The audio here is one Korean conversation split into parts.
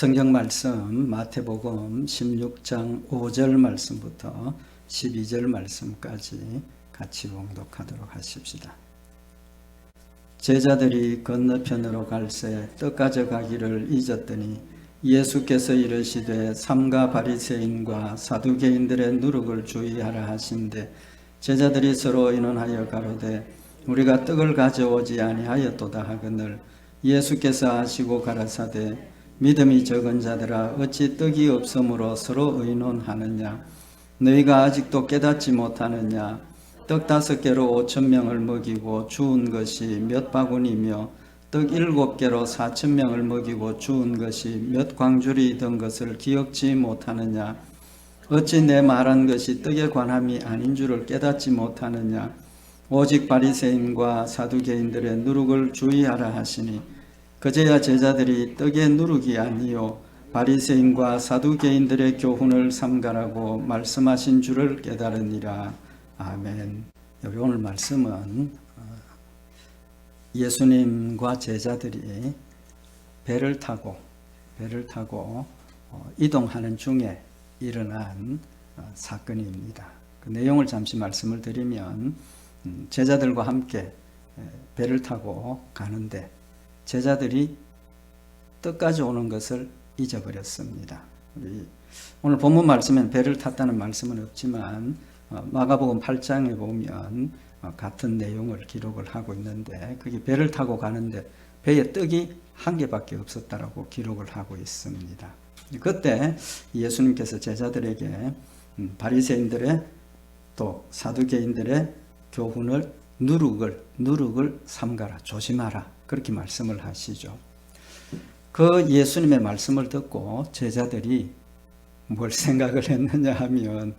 성경 말씀 마태복음 16장 5절 말씀부터 12절 말씀까지 같이 봉독하도록 하십시다. 제자들이 건너편으로 갈새 떡 가져가기를 잊었더니 예수께서 이르시되 삼가 바리새인과 사두개인들의 누룩을 주의하라 하신대 제자들이 서로 의논하여 가로되 우리가 떡을 가져오지 아니하였도다 하거늘 예수께서 아시고 가라사대 믿음이 적은 자들아 어찌 떡이 없으므로 서로 의논하느냐 너희가 아직도 깨닫지 못하느냐 떡 5개로 5,000명을 먹이고 주운 것이 몇 바구니며 떡 7개로 4,000명을 먹이고 주운 것이 몇 광줄이던 것을 기억지 못하느냐 어찌 내 말한 것이 떡에 관함이 아닌 줄을 깨닫지 못하느냐 오직 바리새인과 사두개인들의 누룩을 주의하라 하시니 그제야 제자들이 떡의 누룩이 아니요 바리새인과 사두개인들의 교훈을 삼가라고 말씀하신 줄을 깨달으니라. 아멘. 우리 오늘 말씀은 예수님과 제자들이 배를 타고 이동하는 중에 일어난 사건입니다. 그 내용을 잠시 말씀을 드리면 제자들과 함께 배를 타고 가는데 제자들이 떡 가져오는 것을 잊어버렸습니다. 오늘 본문 말씀엔 배를 탔다는 말씀은 없지만 마가복음 8장에 보면 같은 내용을 기록을 하고 있는데 그게 배를 타고 가는데 배에 떡이 1개밖에 없었다라고 기록을 하고 있습니다. 그때 예수님께서 제자들에게 바리새인들의 또 사두개인들의 교훈을 누룩을 삼가라 조심하라 그렇게 말씀을 하시죠. 그 예수님의 말씀을 듣고 제자들이 뭘 생각을 했느냐 하면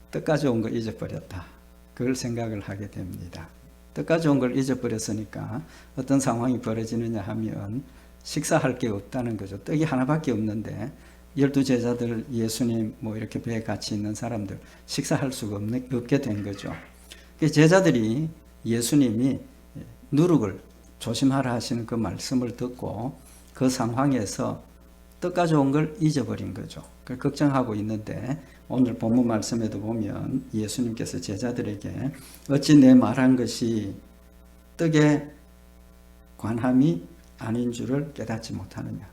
떡 가져온 거 잊어버렸다. 그걸 생각을 하게 됩니다. 떡 가져온 걸 잊어버렸으니까 어떤 상황이 벌어지느냐 하면 식사할 게 없다는 거죠. 떡이 하나밖에 없는데 12제자들 예수님 이렇게 배에 같이 있는 사람들 식사할 수가 없게 된 거죠. 제자들이 예수님이 누룩을 조심하라 하시는 그 말씀을 듣고 그 상황에서 떡 가져온 걸 잊어버린 거죠. 걱정하고 있는데 오늘 본문 말씀에도 보면 예수님께서 제자들에게 어찌 내 말한 것이 떡에 관함이 아닌 줄을 깨닫지 못하느냐.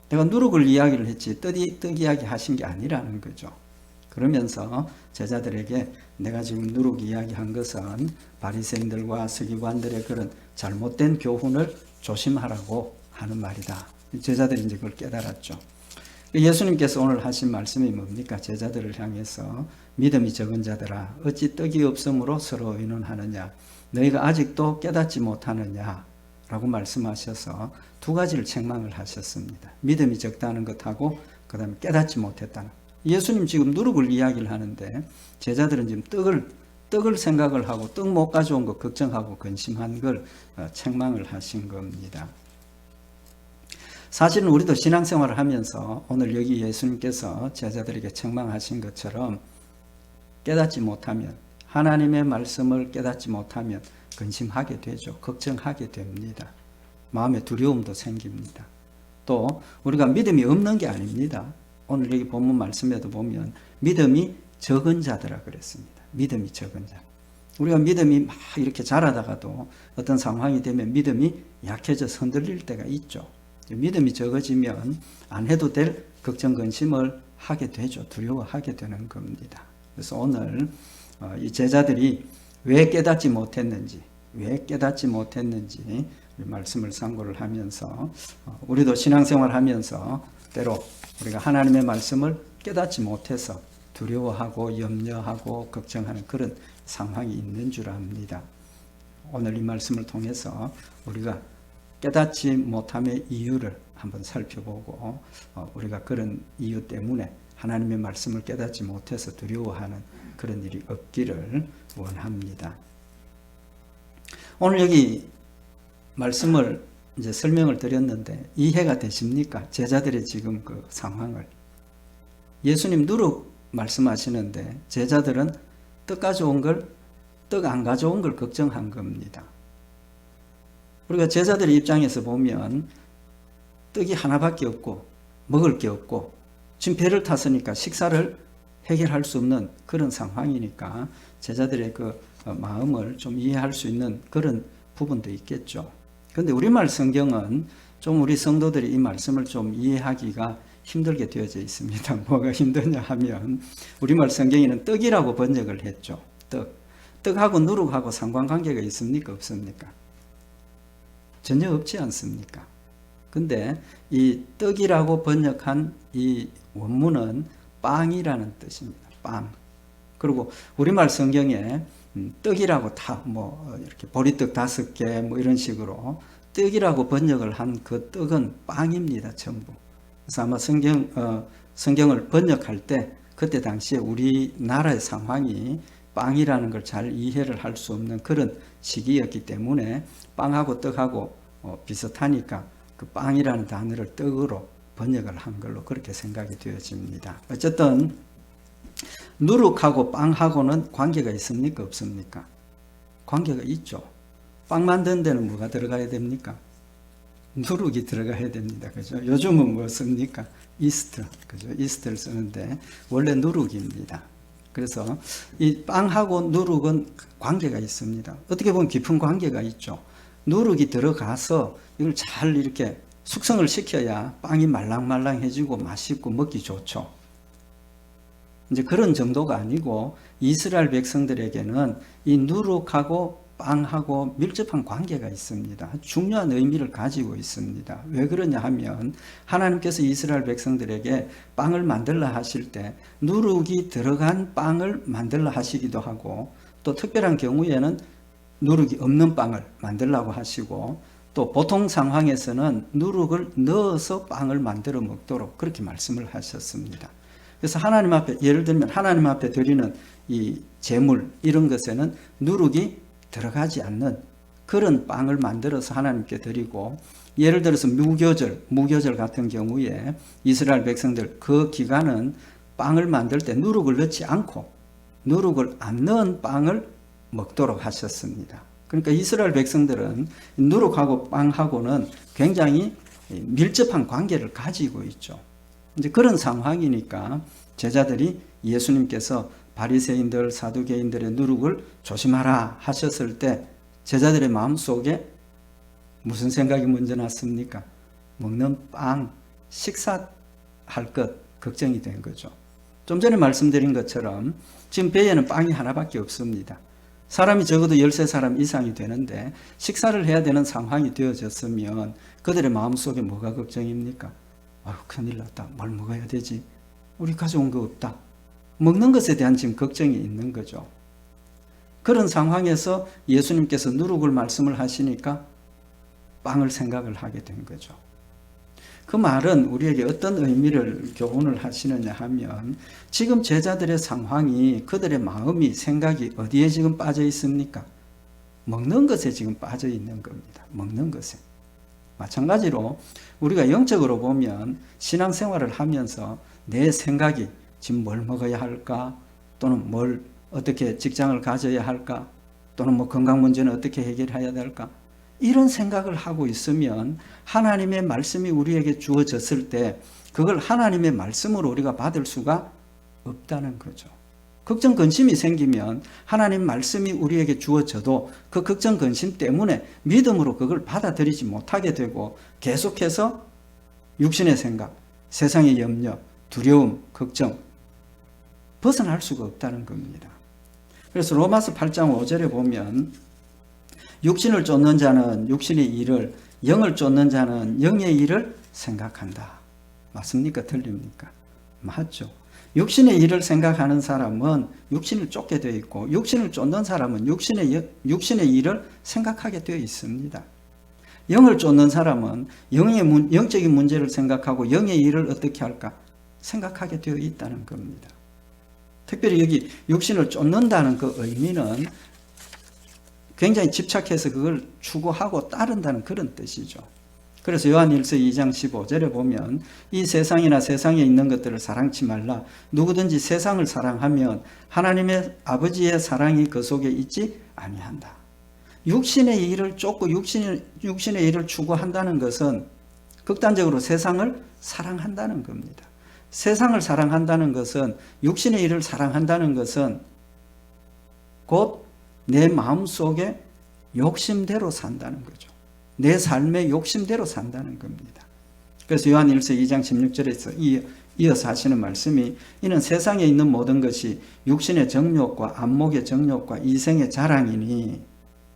내가 누룩을 이야기를 했지 떡 이야기 하신 게 아니라는 거죠. 그러면서 제자들에게 내가 지금 누룩 이야기한 것은 바리새인들과 서기관들의 그런 잘못된 교훈을 조심하라고 하는 말이다. 제자들이 이제 그걸 깨달았죠. 예수님께서 오늘 하신 말씀이 뭡니까? 제자들을 향해서 믿음이 적은 자들아 어찌 떡이 없으므로 서로 의논하느냐 너희가 아직도 깨닫지 못하느냐 라고 말씀하셔서 2가지를 책망을 하셨습니다. 믿음이 적다는 것하고 그 다음에 깨닫지 못했다는 예수님 지금 누룩을 이야기를 하는데 제자들은 지금 떡을 생각을 하고 떡 못 가져온 거 걱정하고 근심한 걸 책망을 하신 겁니다. 사실은 우리도 신앙생활을 하면서 오늘 여기 예수님께서 제자들에게 책망하신 것처럼 깨닫지 못하면 하나님의 말씀을 깨닫지 못하면 근심하게 되죠. 걱정하게 됩니다. 마음에 두려움도 생깁니다. 또 우리가 믿음이 없는 게 아닙니다. 오늘 여기 본문 말씀에도 보면 믿음이 적은 자들아 그랬습니다. 믿음이 적은 자. 우리가 믿음이 막 이렇게 자라다가도 어떤 상황이 되면 믿음이 약해져서 흔들릴 때가 있죠. 믿음이 적어지면 안 해도 될 걱정 근심을 하게 되죠. 두려워하게 되는 겁니다. 그래서 오늘 이 제자들이 왜 깨닫지 못했는지 말씀을 상고를 하면서 우리도 신앙생활 하면서 때로 우리가 하나님의 말씀을 깨닫지 못해서 두려워하고 염려하고 걱정하는 그런 상황이 있는 줄 압니다. 오늘 이 말씀을 통해서 우리가 깨닫지 못함의 이유를 한번 살펴보고 우리가 그런 이유 때문에 하나님의 말씀을 깨닫지 못해서 두려워하는 그런 일이 없기를 원합니다. 오늘 여기 말씀을 이제 설명을 드렸는데 이해가 되십니까? 제자들의 지금 그 상황을. 예수님 누룩 말씀하시는데 제자들은 떡 안 가져온 걸 걱정한 겁니다. 우리가 제자들의 입장에서 보면 떡이 하나밖에 없고 먹을 게 없고 지금 배를 탔으니까 식사를 해결할 수 없는 그런 상황이니까 제자들의 그 마음을 좀 이해할 수 있는 그런 부분도 있겠죠. 그런데 우리말 성경은 좀 우리 성도들이 이 말씀을 좀 이해하기가 힘들게 되어져 있습니다. 뭐가 힘드냐 하면 우리말 성경에는 떡이라고 번역을 했죠. 떡하고 누룩하고 상관관계가 있습니까? 없습니까? 전혀 없지 않습니까? 근데 이 떡이라고 번역한 이 원문은 빵이라는 뜻입니다. 빵. 그리고 우리말 성경에 떡이라고 다 이렇게 보리떡 5개 이런 식으로 떡이라고 번역을 한 그 떡은 빵입니다. 전부. 그래서 아마 성경을 번역할 때 그때 당시에 우리나라의 상황이 빵이라는 걸 잘 이해를 할 수 없는 그런 시기였기 때문에 빵하고 떡하고 비슷하니까 그 빵이라는 단어를 떡으로 번역을 한 걸로 그렇게 생각이 되어집니다. 어쨌든 누룩하고 빵하고는 관계가 있습니까? 없습니까? 관계가 있죠. 빵 만드는 데는 뭐가 들어가야 됩니까? 누룩이 들어가야 됩니다. 그죠? 요즘은 뭐 씁니까? 이스트. 그죠? 이스트를 쓰는데 원래 누룩입니다. 그래서 이 빵하고 누룩은 관계가 있습니다. 어떻게 보면 깊은 관계가 있죠. 누룩이 들어가서 이걸 잘 이렇게 숙성을 시켜야 빵이 말랑말랑해지고 맛있고 먹기 좋죠. 이제 그런 정도가 아니고 이스라엘 백성들에게는 이 누룩하고 빵하고 밀접한 관계가 있습니다. 중요한 의미를 가지고 있습니다. 왜 그러냐 하면 하나님께서 이스라엘 백성들에게 빵을 만들라 하실 때 누룩이 들어간 빵을 만들라 하시기도 하고 또 특별한 경우에는 누룩이 없는 빵을 만들라고 하시고 또 보통 상황에서는 누룩을 넣어서 빵을 만들어 먹도록 그렇게 말씀을 하셨습니다. 그래서 하나님 앞에 예를 들면 하나님 앞에 드리는 이 제물 이런 것에는 누룩이 들어가지 않는 그런 빵을 만들어서 하나님께 드리고 예를 들어서 무교절 같은 경우에 이스라엘 백성들 그 기간은 빵을 만들 때 누룩을 넣지 않고 누룩을 안 넣은 빵을 먹도록 하셨습니다. 그러니까 이스라엘 백성들은 누룩하고 빵하고는 굉장히 밀접한 관계를 가지고 있죠. 이제 그런 상황이니까 제자들이 예수님께서 바리새인들, 사두개인들의 누룩을 조심하라 하셨을 때 제자들의 마음속에 무슨 생각이 먼저 났습니까? 먹는 빵, 식사할 것 걱정이 된 거죠. 좀 전에 말씀드린 것처럼 지금 배에는 빵이 하나밖에 없습니다. 사람이 적어도 13사람 이상이 되는데 식사를 해야 되는 상황이 되어졌으면 그들의 마음속에 뭐가 걱정입니까? 큰일 났다. 뭘 먹어야 되지? 우리 가져온 거 없다. 먹는 것에 대한 지금 걱정이 있는 거죠. 그런 상황에서 예수님께서 누룩을 말씀을 하시니까 빵을 생각을 하게 된 거죠. 그 말은 우리에게 어떤 의미를 교훈을 하시느냐 하면 지금 제자들의 상황이 그들의 마음이 생각이 어디에 지금 빠져 있습니까? 먹는 것에 지금 빠져 있는 겁니다. 먹는 것에. 마찬가지로 우리가 영적으로 보면 신앙생활을 하면서 내 생각이 지금 뭘 먹어야 할까? 또는 뭘 어떻게 직장을 가져야 할까? 또는 뭐 건강 문제는 어떻게 해결해야 될까? 이런 생각을 하고 있으면 하나님의 말씀이 우리에게 주어졌을 때 그걸 하나님의 말씀으로 우리가 받을 수가 없다는 거죠. 걱정 근심이 생기면 하나님 말씀이 우리에게 주어져도 그 걱정 근심 때문에 믿음으로 그걸 받아들이지 못하게 되고 계속해서 육신의 생각, 세상의 염려, 두려움, 걱정 벗어날 수가 없다는 겁니다. 그래서 로마서 8장 5절에 보면 육신을 쫓는 자는 육신의 일을, 영을 쫓는 자는 영의 일을 생각한다. 맞습니까? 틀립니까? 맞죠. 육신의 일을 생각하는 사람은 육신을 쫓게 되어 있고 육신을 쫓는 사람은 육신의 일을 생각하게 되어 있습니다. 영을 쫓는 사람은 영적인 문제를 생각하고 영의 일을 어떻게 할까 생각하게 되어 있다는 겁니다. 특별히 여기 육신을 쫓는다는 그 의미는 굉장히 집착해서 그걸 추구하고 따른다는 그런 뜻이죠. 그래서 요한일서 2장 15절에 보면 이 세상이나 세상에 있는 것들을 사랑치 말라. 누구든지 세상을 사랑하면 하나님의 아버지의 사랑이 그 속에 있지 아니한다. 육신의 일을 쫓고 육신의 일을 추구한다는 것은 극단적으로 세상을 사랑한다는 겁니다. 세상을 사랑한다는 것은, 육신의 일을 사랑한다는 것은 곧 내 마음속에 욕심대로 산다는 거죠. 내 삶의 욕심대로 산다는 겁니다. 그래서 요한 1서 2장 16절에서 이어서 하시는 말씀이, 이는 세상에 있는 모든 것이 육신의 정욕과 안목의 정욕과 이생의 자랑이니,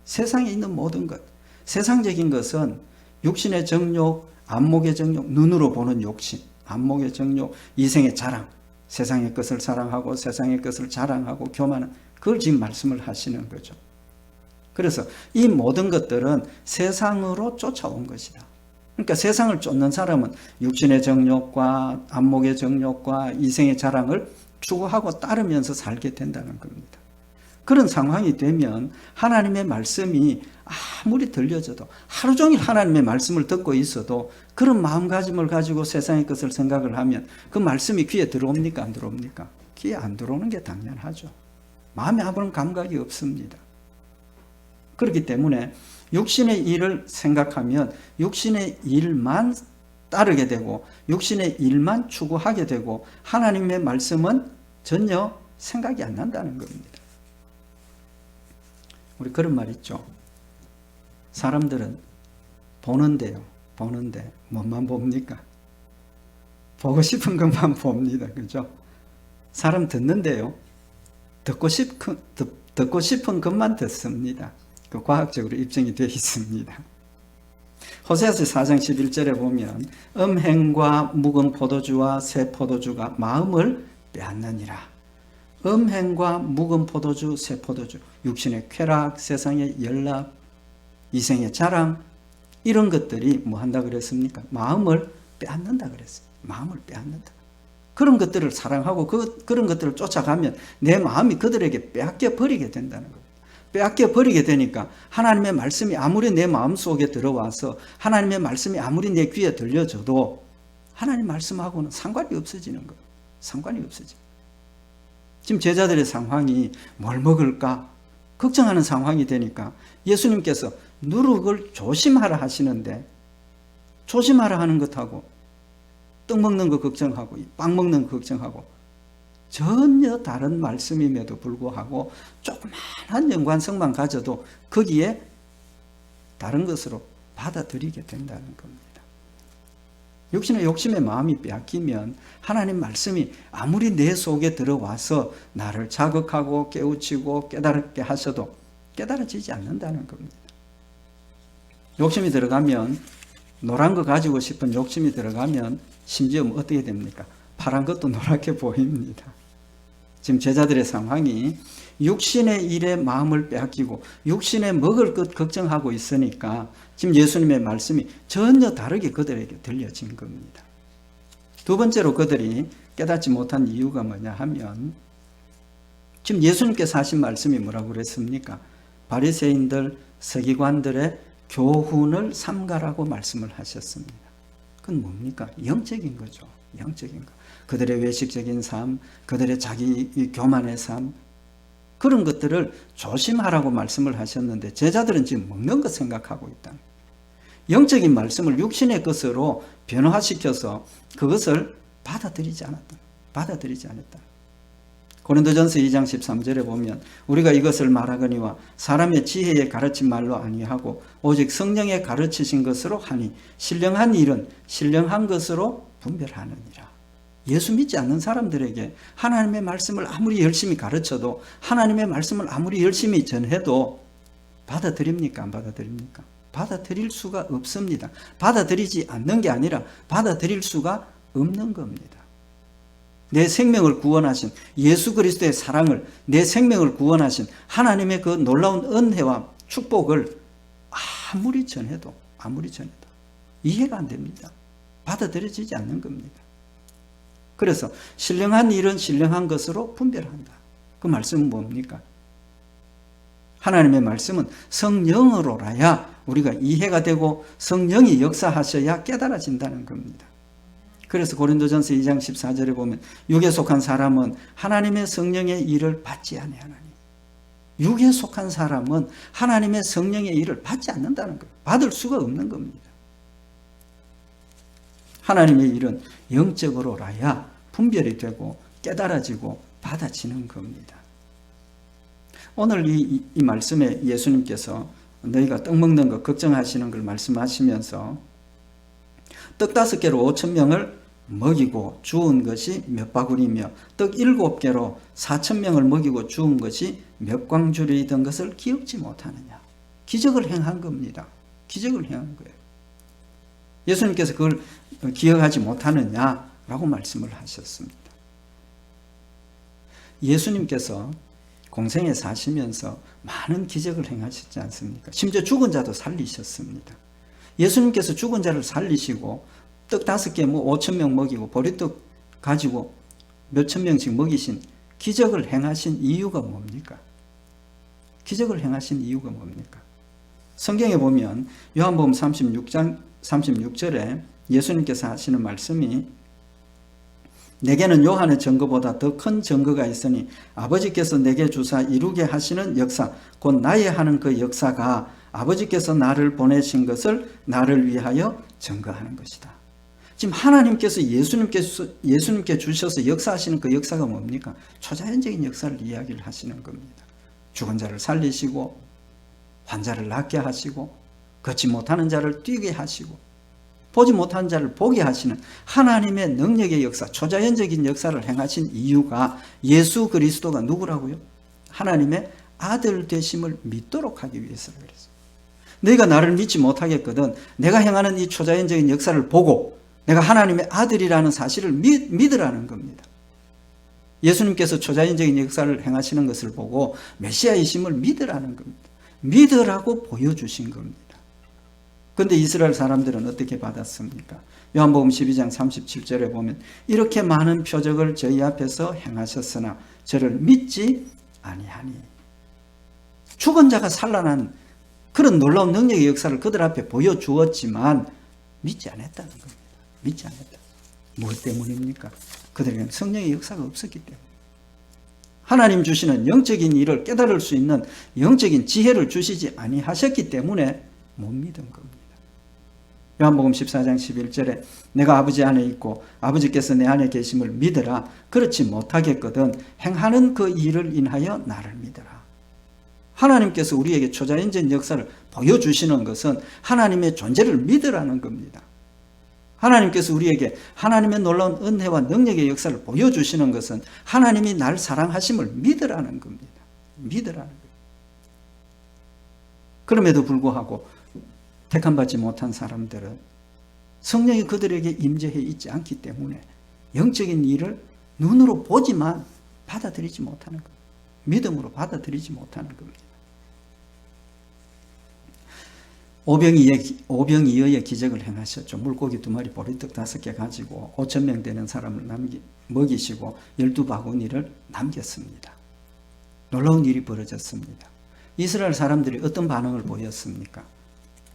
세상에 있는 모든 것, 세상적인 것은 육신의 정욕, 안목의 정욕, 눈으로 보는 욕심, 안목의 정욕, 이생의 자랑, 세상의 것을 사랑하고 세상의 것을 자랑하고 교만한, 그걸 지금 말씀을 하시는 거죠. 그래서 이 모든 것들은 세상으로 쫓아온 것이다. 그러니까 세상을 쫓는 사람은 육신의 정욕과 안목의 정욕과 이생의 자랑을 추구하고 따르면서 살게 된다는 겁니다. 그런 상황이 되면 하나님의 말씀이 아무리 들려져도, 하루 종일 하나님의 말씀을 듣고 있어도 그런 마음가짐을 가지고 세상의 것을 생각을 하면 그 말씀이 귀에 들어옵니까? 안 들어옵니까? 귀에 안 들어오는 게 당연하죠. 마음에 아무런 감각이 없습니다. 그렇기 때문에 육신의 일을 생각하면 육신의 일만 따르게 되고 육신의 일만 추구하게 되고 하나님의 말씀은 전혀 생각이 안 난다는 겁니다. 우리 그런 말 있죠. 사람들은 보는데요. 보는데 뭐만 봅니까? 보고 싶은 것만 봅니다. 그죠? 사람 듣는데요. 듣고 싶은 것만 듣습니다. 그 과학적으로 입증이 되어 있습니다. 호세아서 4장 11절에 보면 음행과 묵은 포도주와 새 포도주가 마음을 빼앗느니라. 음행과 묵은 포도주, 새 포도주, 육신의 쾌락, 세상의 연락, 이생의 자랑, 이런 것들이 뭐 한다 그랬습니까? 마음을 빼앗는다 그랬어요. 마음을 빼앗는다. 그런 것들을 사랑하고 그런 것들을 쫓아가면 내 마음이 그들에게 빼앗겨 버리게 된다는 겁니다. 빼앗겨 버리게 되니까 하나님의 말씀이 아무리 내 마음속에 들어와서 하나님의 말씀이 아무리 내 귀에 들려줘도 하나님 말씀하고는 상관이 없어지는 거예요. 상관이 없어져. 지금 제자들의 상황이 뭘 먹을까 걱정하는 상황이 되니까 예수님께서 누룩을 조심하라 하시는데, 조심하라 하는 것하고 떡 먹는 거 걱정하고 빵 먹는 거 걱정하고 전혀 다른 말씀임에도 불구하고 조그마한 연관성만 가져도 거기에 다른 것으로 받아들이게 된다는 겁니다. 육신의 욕심의 마음이 빼앗기면 하나님 말씀이 아무리 내 속에 들어와서 나를 자극하고 깨우치고 깨달게 하셔도 깨달아지지 않는다는 겁니다. 욕심이 들어가면, 노란 거 가지고 싶은 욕심이 들어가면 심지어 어떻게 됩니까? 파란 것도 노랗게 보입니다. 지금 제자들의 상황이 육신의 일에 마음을 빼앗기고 육신에 먹을 것 걱정하고 있으니까 지금 예수님의 말씀이 전혀 다르게 그들에게 들려진 겁니다. 두 번째로 그들이 깨닫지 못한 이유가 뭐냐 하면, 지금 예수님께서 하신 말씀이 뭐라고 그랬습니까? 바리새인들, 서기관들의 교훈을 삼가라고 말씀을 하셨습니다. 그건 뭡니까? 영적인 거죠. 영적인 거. 그들의 외식적인 삶, 그들의 자기 교만의 삶, 그런 것들을 조심하라고 말씀을 하셨는데 제자들은 지금 먹는 것 생각하고 있다. 영적인 말씀을 육신의 것으로 변화시켜서 그것을 받아들이지 않았다. 받아들이지 않았다. 고린도전서 2장 13절에 보면 우리가 이것을 말하거니와 사람의 지혜에 가르친 말로 아니하고 오직 성령에 가르치신 것으로 하니 신령한 일은 신령한 것으로 분별하느니라. 예수 믿지 않는 사람들에게 하나님의 말씀을 아무리 열심히 가르쳐도, 하나님의 말씀을 아무리 열심히 전해도 받아들입니까? 안 받아들입니까? 받아들일 수가 없습니다. 받아들이지 않는 게 아니라 받아들일 수가 없는 겁니다. 내 생명을 구원하신 예수 그리스도의 사랑을, 내 생명을 구원하신 하나님의 그 놀라운 은혜와 축복을 아무리 전해도 이해가 안 됩니다. 받아들여지지 않는 겁니다. 그래서 신령한 일은 신령한 것으로 분별한다. 그 말씀은 뭡니까? 하나님의 말씀은 성령으로라야 우리가 이해가 되고 성령이 역사하셔야 깨달아진다는 겁니다. 그래서 고린도전서 2장 14절에 보면 육에 속한 사람은 하나님의 성령의 일을 받지 아니하나니, 육에 속한 사람은 하나님의 성령의 일을 받지 않는다는 거예요. 받을 수가 없는 겁니다. 하나님의 일은 영적으로라야 분별이 되고 깨달아지고 받아지는 겁니다. 오늘 이 말씀에 예수님께서 너희가 떡 먹는 거 걱정하시는 걸 말씀하시면서 떡 5개로 5,000명을 먹이고 주운 것이 몇 바구니며 떡 7개로 4,000명을 먹이고 주운 것이 몇 광주리이던 것을 기억지 못하느냐. 기적을 행한 겁니다. 기적을 행한 거예요. 예수님께서 그걸 기억하지 못하느냐라고 말씀을 하셨습니다. 예수님께서 공생에 사시면서 많은 기적을 행하셨지 않습니까? 심지어 죽은 자도 살리셨습니다. 예수님께서 죽은 자를 살리시고 떡 5개 5,000명 먹이고 보리떡 가지고 몇천 명씩 먹이신 기적을 행하신 이유가 뭡니까? 기적을 행하신 이유가 뭡니까? 성경에 보면 요한복음 36장 36절에 예수님께서 하시는 말씀이 내게는 요한의 증거보다 더 큰 증거가 있으니 아버지께서 내게 주사 이루게 하시는 역사 곧 나의 하는 그 역사가 아버지께서 나를 보내신 것을 나를 위하여 증거하는 것이다. 지금 하나님께서 예수님께 주셔서 역사하시는 그 역사가 뭡니까? 초자연적인 역사를 이야기를 하시는 겁니다. 죽은 자를 살리시고 환자를 낫게 하시고 걷지 못하는 자를 뛰게 하시고 보지 못한 자를 보게 하시는 하나님의 능력의 역사, 초자연적인 역사를 행하신 이유가 예수 그리스도가 누구라고요? 하나님의 아들 되심을 믿도록 하기 위해서라 그랬어요. 너희가 나를 믿지 못하겠거든 내가 행하는 이 초자연적인 역사를 보고 내가 하나님의 아들이라는 사실을 믿으라는 겁니다. 예수님께서 초자연적인 역사를 행하시는 것을 보고 메시아이심을 믿으라는 겁니다. 믿으라고 보여주신 겁니다. 그런데 이스라엘 사람들은 어떻게 받았습니까? 요한복음 12장 37절에 보면 이렇게 많은 표적을 저희 앞에서 행하셨으나 저를 믿지 아니하니. 죽은 자가 살아난 그런 놀라운 능력의 역사를 그들 앞에 보여주었지만 믿지 않았다는 겁니다. 믿지 않았다. 무엇 때문입니까? 그들에게는 성령의 역사가 없었기 때문에. 하나님 주시는 영적인 일을 깨달을 수 있는 영적인 지혜를 주시지 아니하셨기 때문에 못 믿은 겁니다. 요한복음 14장 11절에 내가 아버지 안에 있고 아버지께서 내 안에 계심을 믿으라. 그렇지 못하겠거든 행하는 그 일을 인하여 나를 믿으라. 하나님께서 우리에게 초자연적인 역사를 보여주시는 것은 하나님의 존재를 믿으라는 겁니다. 하나님께서 우리에게 하나님의 놀라운 은혜와 능력의 역사를 보여주시는 것은 하나님이 날 사랑하심을 믿으라는 겁니다. 믿으라는 거예요. 그럼에도 불구하고 택함받지 못한 사람들은 성령이 그들에게 임재해 있지 않기 때문에 영적인 일을 눈으로 보지만 받아들이지 못하는 겁니다. 믿음으로 받아들이지 못하는 겁니다. 오병이어의 기적을 행하셨죠. 물고기 2마리 보리떡 5개 가지고 5,000명 되는 사람을 먹이시고 12바구니를 남겼습니다. 놀라운 일이 벌어졌습니다. 이스라엘 사람들이 어떤 반응을 보였습니까?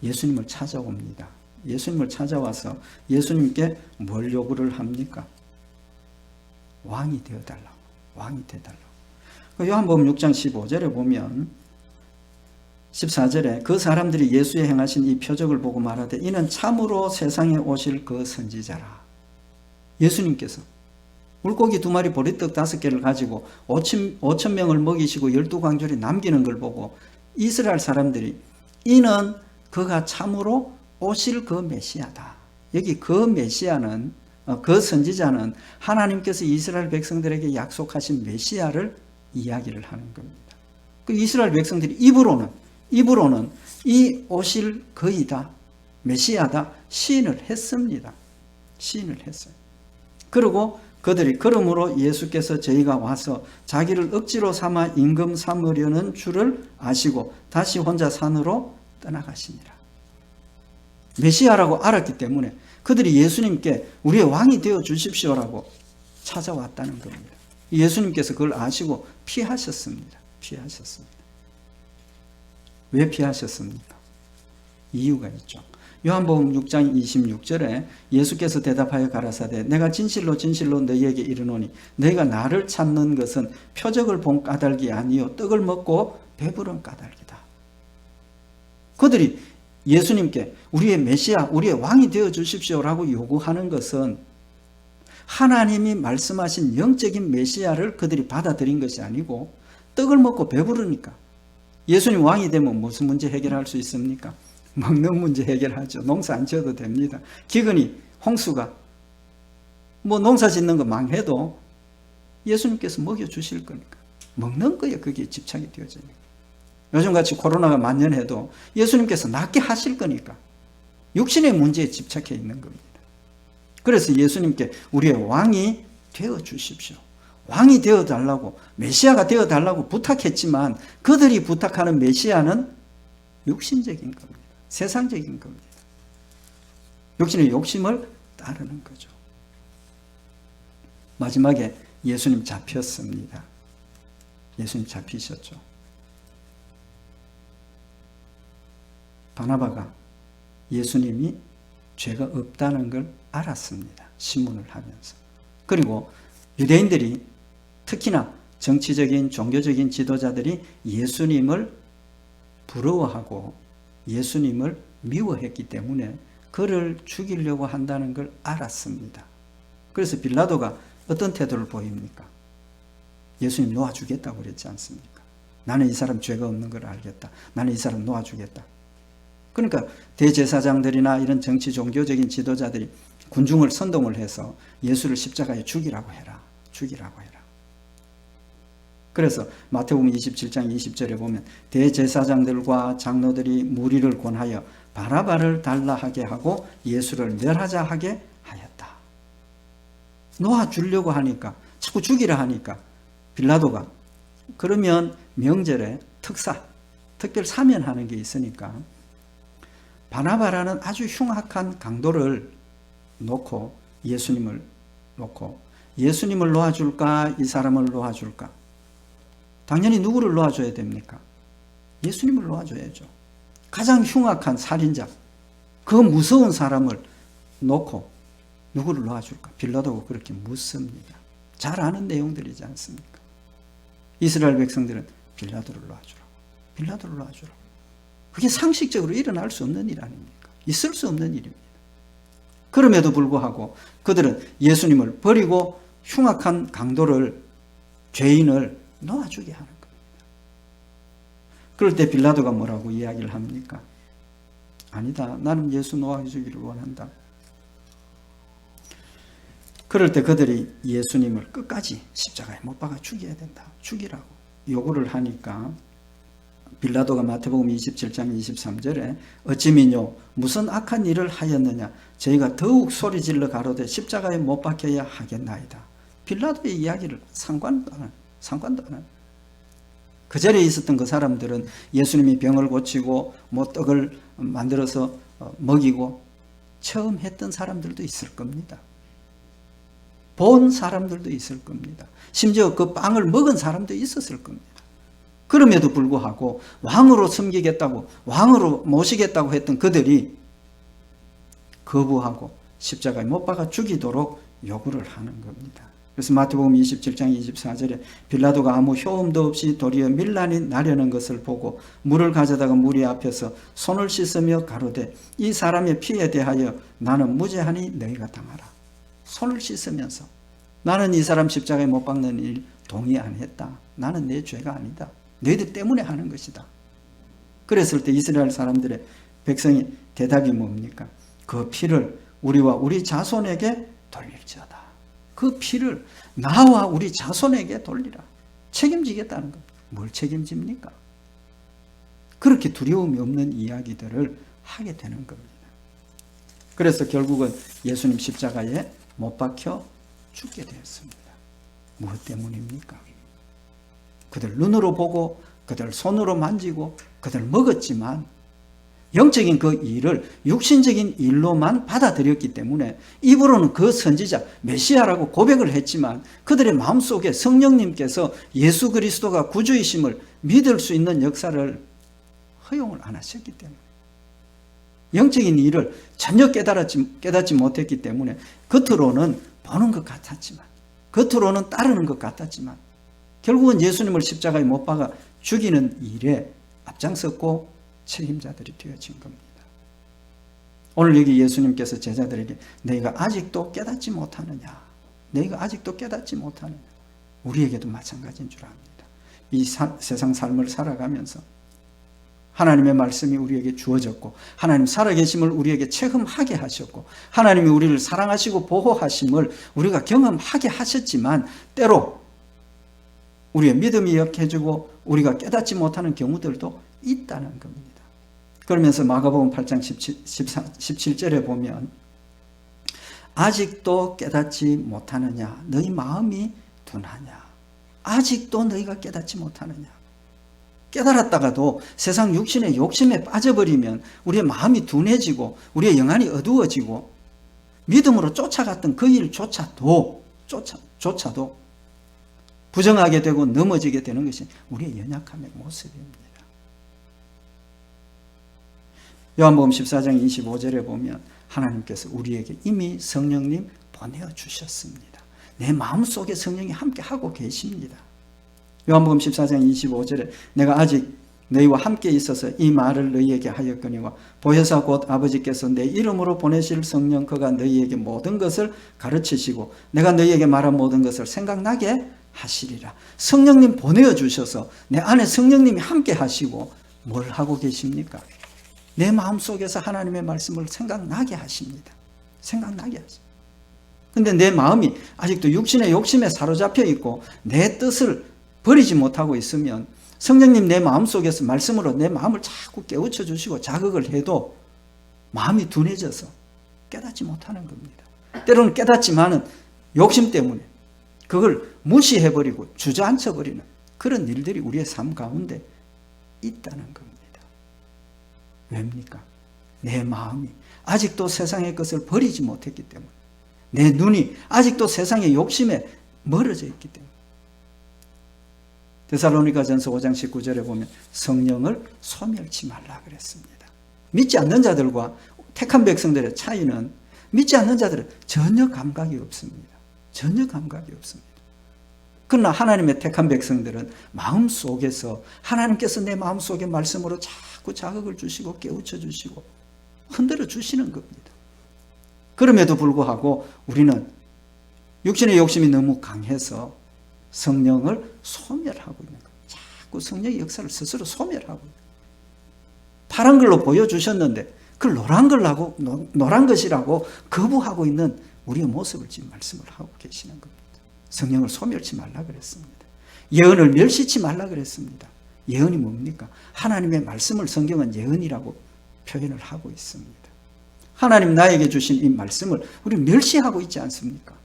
예수님을 찾아옵니다. 예수님을 찾아와서 예수님께 뭘 요구를 합니까? 왕이 되어달라고. 왕이 되어달라고. 요한복음 6장 15절에 보면 14절에 그 사람들이 예수의 행하신 이 표적을 보고 말하되 이는 참으로 세상에 오실 그 선지자라. 예수님께서 물고기 2마리 보리떡 5개를 가지고 5,000명을 먹이시고 12광주리 남기는 걸 보고 이스라엘 사람들이 이는 그가 참으로 오실 그 메시아다. 여기 그 메시아는 그 선지자는 하나님께서 이스라엘 백성들에게 약속하신 메시아를 이야기를 하는 겁니다. 그 이스라엘 백성들이 입으로는 이 오실 그이다, 메시아다 시인을 했습니다. 시인을 했어요. 그리고 그들이 그러므로 예수께서 저희가 와서 자기를 억지로 삼아 임금 삼으려는 줄을 아시고 다시 혼자 산으로 떠나가시니라. 메시아라고 알았기 때문에 그들이 예수님께 우리의 왕이 되어 주십시오라고 찾아왔다는 겁니다. 예수님께서 그걸 아시고 피하셨습니다. 피하셨습니다. 왜 피하셨습니까? 이유가 있죠. 요한복음 6장 26절에 예수께서 대답하여 가라사대 내가 진실로 진실로 너희에게 이르노니 너희가 나를 찾는 것은 표적을 본 까닭이 아니요 떡을 먹고 배부른 까닭이다. 그들이 예수님께 우리의 메시아, 우리의 왕이 되어 주십시오라고 요구하는 것은 하나님이 말씀하신 영적인 메시아를 그들이 받아들인 것이 아니고 떡을 먹고 배부르니까. 예수님 왕이 되면 무슨 문제 해결할 수 있습니까? 먹는 문제 해결하죠. 농사 안 지어도 됩니다. 기근이, 홍수가, 농사 짓는 거 망해도 예수님께서 먹여주실 거니까. 먹는 거에 그게 집착이 되어지니까. 요즘같이 코로나가 만연해도 예수님께서 낫게 하실 거니까. 육신의 문제에 집착해 있는 겁니다. 그래서 예수님께 우리의 왕이 되어 주십시오. 왕이 되어 달라고, 메시아가 되어 달라고 부탁했지만 그들이 부탁하는 메시아는 육신적인 겁니다. 세상적인 겁니다. 육신의 욕심을 따르는 거죠. 마지막에 예수님 잡혔습니다. 예수님 잡히셨죠. 바나바가 예수님이 죄가 없다는 걸 알았습니다. 신문을 하면서. 그리고 유대인들이 특히나 정치적인 종교적인 지도자들이 예수님을 부러워하고 예수님을 미워했기 때문에 그를 죽이려고 한다는 걸 알았습니다. 그래서 빌라도가 어떤 태도를 보입니까? 예수님 놓아주겠다고 그랬지 않습니까? 나는 이 사람 죄가 없는 걸 알겠다. 나는 이 사람 놓아주겠다. 그러니까 대제사장들이나 이런 정치 종교적인 지도자들이 군중을 선동을 해서 예수를 십자가에 죽이라고 해라. 죽이라고 해라. 그래서 마태복음 27장 20절에 보면 대제사장들과 장로들이 무리를 권하여 바라바를 달라 하게 하고 예수를 멸하자 하게 하였다. 놓아주려고 하니까, 자꾸 죽이라 하니까 빌라도가 그러면 명절에 특사, 특별 사면하는 게 있으니까 바나바라는 아주 흉악한 강도를 놓고 예수님을 놓아줄까? 이 사람을 놓아줄까? 당연히 누구를 놓아줘야 됩니까? 예수님을 놓아줘야죠. 가장 흉악한 살인자, 그 무서운 사람을 놓고 누구를 놓아줄까? 빌라도가 그렇게 묻습니다. 잘 아는 내용들이지 않습니까? 이스라엘 백성들은 빌라도를 놓아주라고. 빌라도를 놓아주라고. 그게 상식적으로 일어날 수 없는 일 아닙니까? 있을 수 없는 일입니다. 그럼에도 불구하고 그들은 예수님을 버리고 흉악한 강도를, 죄인을 놓아주게 하는 겁니다. 그럴 때 빌라도가 뭐라고 이야기를 합니까? 아니다. 나는 예수 놓아주기를 원한다. 그럴 때 그들이 예수님을 끝까지 십자가에 못 박아 죽여야 된다. 죽이라고 요구를 하니까 빌라도가 마태복음 27장 23절에 어찌미뇨 무슨 악한 일을 하였느냐 저희가 더욱 소리질러 가로되 십자가에 못 박혀야 하겠나이다. 빌라도의 이야기를 상관도 안 하는. 그 자리에 있었던 그 사람들은 예수님이 병을 고치고 떡을 만들어서 먹이고 처음 했던 사람들도 있을 겁니다. 본 사람들도 있을 겁니다. 심지어 그 빵을 먹은 사람도 있었을 겁니다. 그럼에도 불구하고 왕으로 섬기겠다고, 왕으로 모시겠다고 했던 그들이 거부하고 십자가에 못 박아 죽이도록 요구를 하는 겁니다. 그래서 마태복음 27장 24절에 빌라도가 아무 효험도 없이 도리어 밀란이 나려는 것을 보고 물을 가져다가 무리 앞에서 손을 씻으며 가로되 이 사람의 피에 대하여 나는 무죄하니 너희가 당하라. 손을 씻으면서 나는 이 사람 십자가에 못 박는 일 동의 안 했다. 나는 내 죄가 아니다. 너희들 때문에 하는 것이다. 그랬을 때 이스라엘 사람들의 백성이 대답이 뭡니까? 그 피를 우리와 우리 자손에게 돌릴지어다. 그 피를 나와 우리 자손에게 돌리라. 책임지겠다는 겁니다. 뭘 책임집니까? 그렇게 두려움이 없는 이야기들을 하게 되는 겁니다. 그래서 결국은 예수님 십자가에 못 박혀 죽게 되었습니다. 무엇 때문입니까? 그들 눈으로 보고 그들 손으로 만지고 그들 먹었지만 영적인 그 일을 육신적인 일로만 받아들였기 때문에 입으로는 그 선지자 메시아라고 고백을 했지만 그들의 마음속에 성령님께서 예수 그리스도가 구주이심을 믿을 수 있는 역사를 허용을 안 하셨기 때문에 영적인 일을 전혀 깨닫지 못했기 때문에 겉으로는 보는 것 같았지만 겉으로는 따르는 것 같았지만 결국은 예수님을 십자가에 못 박아 죽이는 일에 앞장섰고 책임자들이 되어진 겁니다. 오늘 여기 예수님께서 제자들에게 너희가 아직도 깨닫지 못하느냐, 너희가 아직도 깨닫지 못하느냐. 우리에게도 마찬가지인 줄 압니다. 이 세상 삶을 살아가면서 하나님의 말씀이 우리에게 주어졌고 하나님 살아계심을 우리에게 체험하게 하셨고 하나님이 우리를 사랑하시고 보호하심을 우리가 경험하게 하셨지만 때로 우리의 믿음이 약해지고 우리가 깨닫지 못하는 경우들도 있다는 겁니다. 그러면서 마가복음 8장 17절에 보면 아직도 깨닫지 못하느냐, 너희 마음이 둔하냐, 아직도 너희가 깨닫지 못하느냐. 깨달았다가도 세상 육신의 욕심에 빠져버리면 우리의 마음이 둔해지고 우리의 영안이 어두워지고 믿음으로 쫓아갔던 그 일조차도 부정하게 되고 넘어지게 되는 것이 우리의 연약함의 모습입니다. 요한복음 14장 25절에 보면 하나님께서 우리에게 이미 성령님 보내주셨습니다. 내 마음속에 성령이 함께 하고 계십니다. 요한복음 14장 25절에 내가 아직 너희와 함께 있어서 이 말을 너희에게 하였거니와 보혜사 곧 아버지께서 내 이름으로 보내실 성령 그가 너희에게 모든 것을 가르치시고 내가 너희에게 말한 모든 것을 생각나게 하시리라. 성령님 보내주셔서 내 안에 성령님이 함께 하시고 뭘 하고 계십니까? 내 마음속에서 하나님의 말씀을 생각나게 하십니다. 생각나게 하십니다. 근데 내 마음이 아직도 육신의 욕심에 사로잡혀 있고 내 뜻을 버리지 못하고 있으면 성령님 내 마음속에서 말씀으로 내 마음을 자꾸 깨우쳐 주시고 자극을 해도 마음이 둔해져서 깨닫지 못하는 겁니다. 때로는 깨닫지만은 욕심 때문에 그걸 무시해버리고 주저앉혀버리는 그런 일들이 우리의 삶 가운데 있다는 겁니다. 왜입니까? 내 마음이 아직도 세상의 것을 버리지 못했기 때문에 내 눈이 아직도 세상의 욕심에 멀어져 있기 때문에 데살로니가전서 5장 19절에 보면 성령을 소멸치 말라 그랬습니다. 믿지 않는 자들과 택한 백성들의 차이는 믿지 않는 자들은 전혀 감각이 없습니다. 전혀 감각이 없습니다. 그러나 하나님의 택한 백성들은 마음속에서 하나님께서 내 마음속에 말씀으로 자꾸 자극을 주시고 깨우쳐 주시고 흔들어 주시는 겁니다. 그럼에도 불구하고 우리는 육신의 욕심이 너무 강해서 성령을 소멸하고 있는 거예요. 자꾸 성령의 역사를 스스로 소멸하고 있는 거예요. 파란 걸로 보여주셨는데 그걸 노란 것이라고 거부하고 있는 우리의 모습을 지금 말씀을 하고 계시는 겁니다. 성령을 소멸치 말라 그랬습니다. 예언을 멸시치 말라 그랬습니다. 예언이 뭡니까? 하나님의 말씀을 성경은 예언이라고 표현을 하고 있습니다. 하나님 나에게 주신 이 말씀을 우리 멸시하고 있지 않습니까?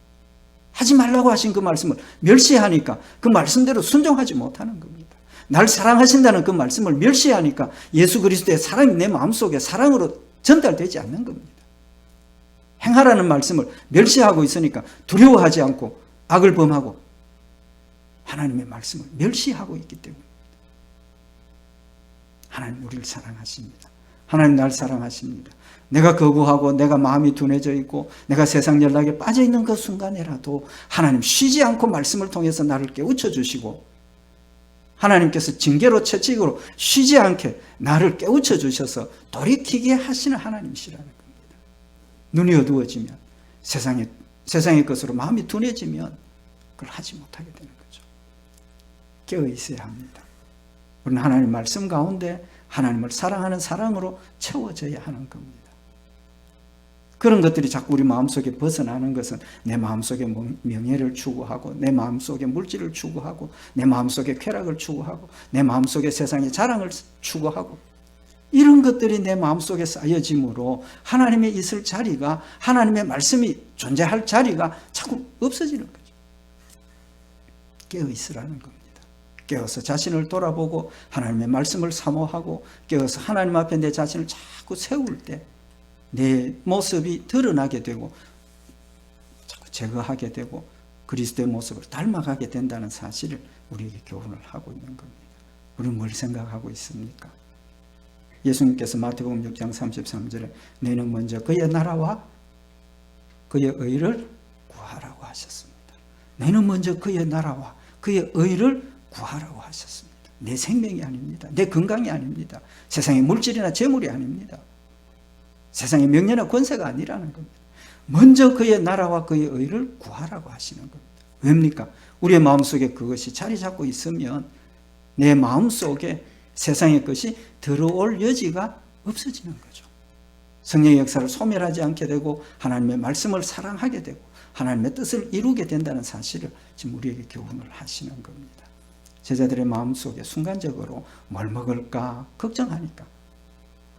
하지 말라고 하신 그 말씀을 멸시하니까 그 말씀대로 순종하지 못하는 겁니다. 날 사랑하신다는 그 말씀을 멸시하니까 예수 그리스도의 사랑이 내 마음속에 사랑으로 전달되지 않는 겁니다. 행하라는 말씀을 멸시하고 있으니까 두려워하지 않고 악을 범하고 하나님의 말씀을 멸시하고 있기 때문에 하나님 우리를 사랑하십니다. 하나님 날 사랑하십니다. 내가 거부하고 내가 마음이 둔해져 있고 내가 세상 연락에 빠져 있는 그 순간에라도 하나님 쉬지 않고 말씀을 통해서 나를 깨우쳐 주시고 하나님께서 징계로 채찍으로 쉬지 않게 나를 깨우쳐 주셔서 돌이키게 하시는 하나님이시라는 겁니다. 눈이 어두워지면 세상의 것으로 마음이 둔해지면 그걸 하지 못하게 되는 거죠. 깨어 있어야 합니다. 우리는 하나님 말씀 가운데 하나님을 사랑하는 사랑으로 채워져야 하는 겁니다. 그런 것들이 자꾸 우리 마음속에 벗어나는 것은 내 마음속에 명예를 추구하고 내 마음속에 물질을 추구하고 내 마음속에 쾌락을 추구하고 내 마음속에 세상의 자랑을 추구하고 이런 것들이 내 마음속에 쌓여짐으로 하나님의 있을 자리가 하나님의 말씀이 존재할 자리가 자꾸 없어지는 거죠. 깨어 있으라는 겁니다. 깨어서 자신을 돌아보고 하나님의 말씀을 사모하고 깨어서 하나님 앞에 내 자신을 자꾸 세울 때 내 모습이 드러나게 되고 자꾸 제거하게 되고 그리스도의 모습을 닮아가게 된다는 사실을 우리에게 교훈을 하고 있는 겁니다. 우리는 뭘 생각하고 있습니까? 예수님께서 마태복음 6장 33절에 너희는 먼저 그의 나라와 그의 의를 구하라고 하셨습니다. 너희는 먼저 그의 나라와 그의 의를 구하라고 하셨습니다. 내 생명이 아닙니다. 내 건강이 아닙니다. 세상의 물질이나 재물이 아닙니다. 세상의 명예나 권세가 아니라는 겁니다. 먼저 그의 나라와 그의 의를 구하라고 하시는 겁니다. 왜입니까? 우리의 마음속에 그것이 자리 잡고 있으면 내 마음속에 세상의 것이 들어올 여지가 없어지는 거죠. 성령의 역사를 소멸하지 않게 되고 하나님의 말씀을 사랑하게 되고 하나님의 뜻을 이루게 된다는 사실을 지금 우리에게 교훈을 하시는 겁니다. 제자들의 마음속에 순간적으로 뭘 먹을까 걱정하니까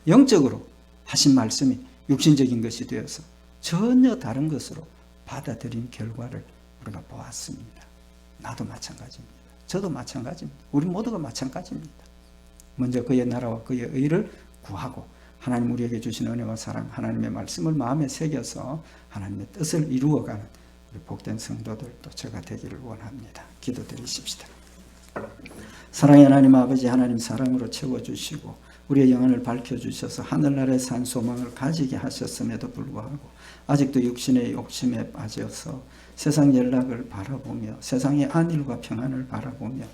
영적으로 하신 말씀이 육신적인 것이 되어서 전혀 다른 것으로 받아들인 결과를 우리가 보았습니다. 나도 마찬가지입니다. 저도 마찬가지입니다. 우리 모두가 마찬가지입니다. 먼저 그의 나라와 그의 의를 구하고 하나님 우리에게 주신 은혜와 사랑, 하나님의 말씀을 마음에 새겨서 하나님의 뜻을 이루어가는 우리 복된 성도들도 제가 되기를 원합니다. 기도드리십시다. 사랑의 하나님 아버지, 하나님 사랑으로 채워주시고 우리의 영혼을 밝혀주셔서 하늘나라의 산 소망을 가지게 하셨음에도 불구하고 아직도 육신의 욕심에 빠져서 세상 연락을 바라보며 세상의 안일과 평안을 바라보며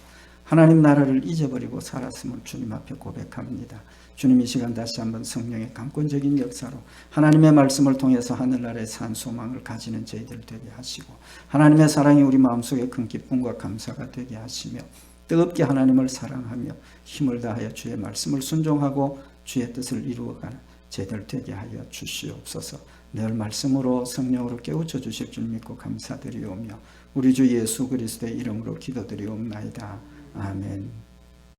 하나님 나라를 잊어버리고 살았음을 주님 앞에 고백합니다. 주님 이 시간 다시 한번 성령의 강권적인 역사로 하나님의 말씀을 통해서 하늘나라의 산 소망을 가지는 저희들 되게 하시고 하나님의 사랑이 우리 마음속에 큰 기쁨과 감사가 되게 하시며 뜨겁게 하나님을 사랑하며 힘을 다하여 주의 말씀을 순종하고 주의 뜻을 이루어가는 저희들 되게 하여 주시옵소서. 늘 말씀으로 성령으로 깨우쳐 주실 줄 믿고 감사드리오며 우리 주 예수 그리스도의 이름으로 기도드리옵나이다. 아멘.